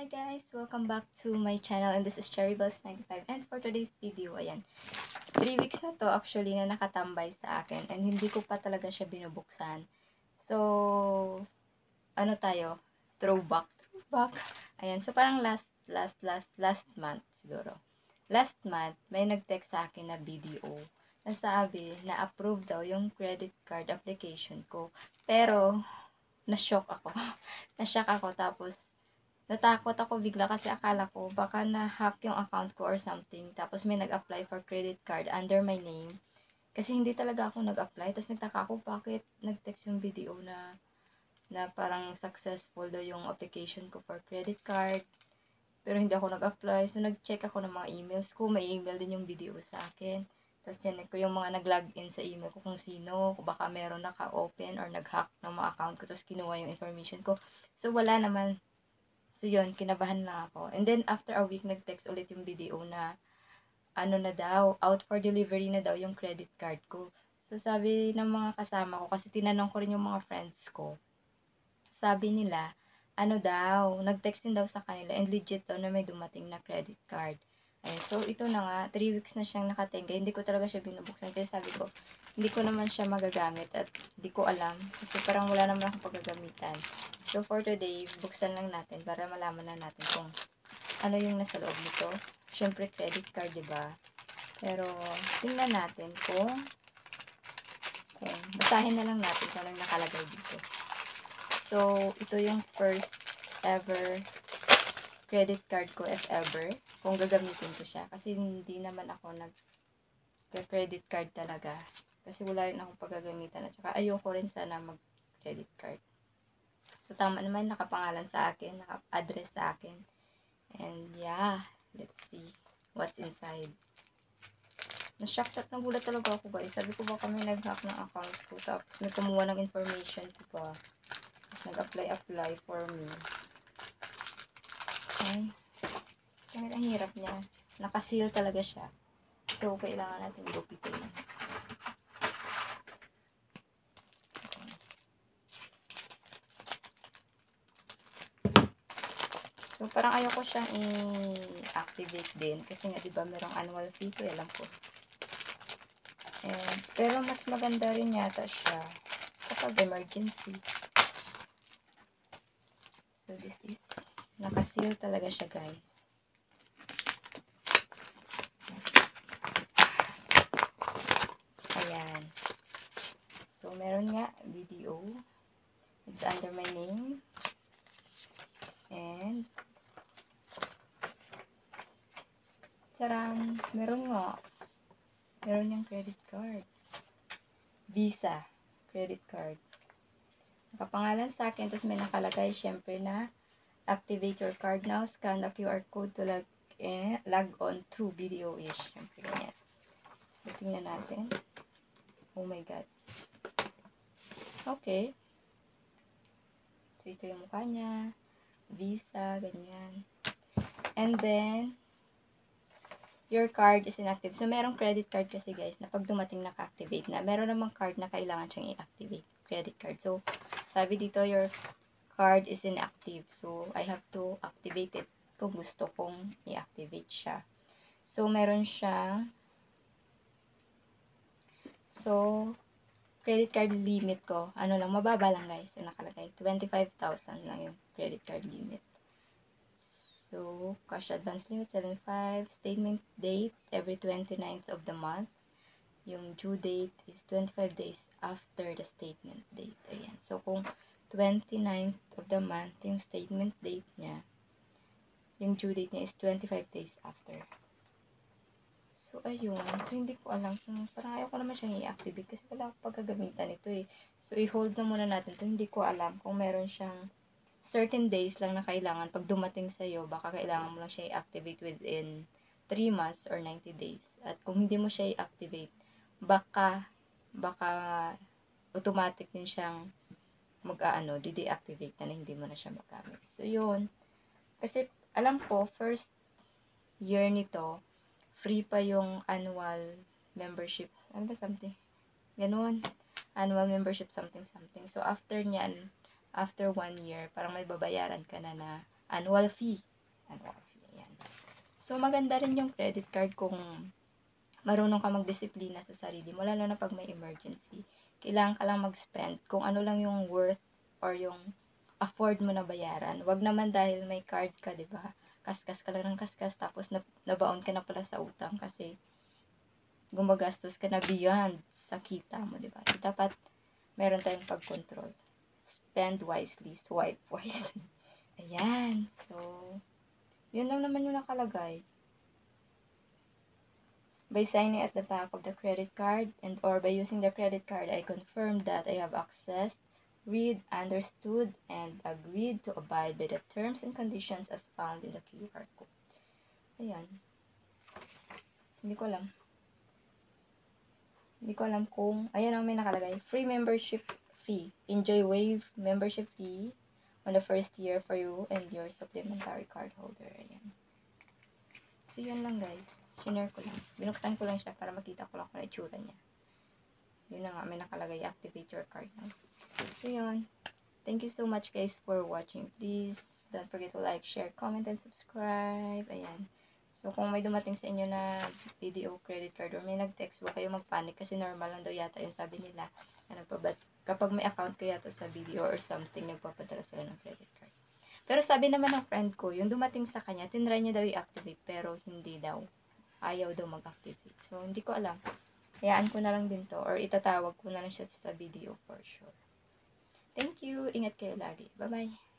Hi guys! Welcome back to my channel and this is CherryBells95 and for today's video, ayan, 3 weeks na to actually na nakatambay sa akin and hindi ko pa talaga siya binubuksan. So, ano tayo? Throwback. Ayan, so parang last month siguro. Last month, may nag-text sa akin na BDO na sabi na approve daw yung credit card application ko. Pero, na-shock ako. Na-shock ako tapos natakot ako bigla kasi akala ko baka na-hack yung account ko or something. Tapos may nag-apply for credit card under my name. Kasi hindi talaga ako nag-apply. Tapos nagtaka ako bakit nag-text yung video na parang successful daw yung application ko for credit card. Pero hindi ako nag-apply. So nag-check ako ng mga emails ko. May email din yung video sa akin. Tapos yan ko yung mga nag-login sa email ko kung sino. Kung baka meron naka-open or nag-hack ng mga account ko. Tapos kinuha yung information ko. So wala naman. So, yun, kinabahan lang ako. And then, after a week, nag-text ulit yung video na, ano na daw, out for delivery na daw yung credit card ko. So, sabi ng mga kasama ko, kasi tinanong ko rin yung mga friends ko, sabi nila, ano daw, nag-text din daw sa kanila, and legit daw na may dumating na credit card. Ayun, so, ito na nga, 3 weeks na siyang nakatenga. Hindi ko talaga siya binubuksan, kasi sabi ko, hindi ko naman siya magagamit at hindi ko alam kasi parang wala naman akong paggagamitan. So for today, buksan lang natin para malaman na natin kung ano yung nasa loob nito. Syempre credit card, 'di ba? Pero tingnan natin kung basahin na lang natin kung ano yung nakalagay dito. So ito yung first ever credit card ko if ever kung gagamitin ko siya kasi hindi naman ako nag-credit card talaga. Kasi wala rin akong paggagamitan at saka ayoko rin sana mag-credit card. So, tama naman, nakapangalan sa akin, naka-address sa akin. And yeah, let's see what's inside. Na-shock at nagulat talaga ako guys. Sabi ko baka may nag-hack ng account ko. Tapos may kumuha ng information ko pa. Tapos nag-apply for me. Okay. Kahit ang hirap niya. Nakaseal talaga siya. So, kailangan natin gupitin. So, parang ayoko siyang i-activate din. Kasi nga, diba, merong annual fee. So, alam ko. Pero, mas maganda rin yata siya kapag emergency. So, this is, nakaseal talaga siya, guys. Ayan. So, meron nga, video. It's under my name. And, sarang, meron nga. Meron yung credit card. Visa. Credit card. Nakapangalan sa akin. Tapos may nakalagay, syempre na, activate your card now. Scan the QR code to log on to BDO-ish. Syempre, ganyan. So, tingnan natin. Oh my God. Okay. So, ito yung mukha niya. Visa, ganyan. And then, your card is inactive. So, merong credit card kasi guys na pag dumating naka-activate na. Meron namang card na kailangan siyang i-activate. Credit card. So, sabi dito, your card is inactive. So, I have to activate it kung gusto kong i-activate siya. So, meron siyang credit card limit ko. Ano lang, mababa lang guys. So, nakalagay. 25,000 lang yung credit card limit. So, cash advance limit, 75. Statement date, every 29th of the month. Yung due date is 25 days after the statement date. Ayan. So, kung 29th of the month, yung statement date niya, yung due date niya is 25 days after. So, ayun. So, hindi ko alam kung parang ayaw ko naman siyang i-activate kasi wala akong pagkagamitan ito eh. So, i-hold na muna natin ito. Hindi ko alam kung meron siyang certain days lang na kailangan pag dumating sa'yo, baka kailangan mo lang siya i-activate within 3 months or 90 days. At kung hindi mo siya i-activate, baka automatic din siyang di-deactivate na hindi mo na siya magamit. So, yun. Kasi, alam ko, first year nito, free pa yung annual membership. Ano ba something? Ganun. Annual membership something. So, after nyan, after 1 year, parang may babayaran ka na annual fee. annual fee. Ayan. So, maganda rin yung credit card kung marunong ka magdisiplina sa sarili mo, lalo na pag may emergency. Kailangan ka lang mag-spend kung ano lang yung worth or yung afford mo na bayaran. Wag naman dahil may card ka, di ba? Kaskas ka lang ng kaskas, tapos nabaon ka na pala sa utang kasi gumagastos ka na beyond sa kita mo, di ba? So, dapat meron tayong pag-control. Spend wisely, swipe wisely. Ayan. So, yun lang naman yung nakalagay. By signing at the back of the credit card and or by using the credit card, I confirm that I have accessed, read, understood, and agreed to abide by the terms and conditions as found in the QR code. Ayan. Hindi ko alam. Hindi ko alam kung, ayan ang may nakalagay. Free membership fee. Enjoy waive membership fee on the first year for you and your supplementary card holder. Ayan. So, yun lang guys. Shinare ko lang. Binuksan ko lang siya para makita ko lang kung itsura niya. Yun na nga, may nakalagay, activate your card now. So, yun. Thank you so much guys for watching. Please, don't forget to like, share, comment, and subscribe. Ayan. So, kung may dumating sa inyo na video credit card or may nag-text, huwag kayo magpanic kasi normal lang daw yata yung sabi nila. Kapag may account ko yata sa video or something, nagpapadala sila ng credit card. Pero sabi naman ng friend ko, yung dumating sa kanya, tinry niya daw i-activate, pero hindi daw. Ayaw daw mag-activate. So, hindi ko alam. Hayaan ko na lang din to or itatawag ko na lang siya sa video for sure. Thank you. Ingat kayo lagi. Bye-bye.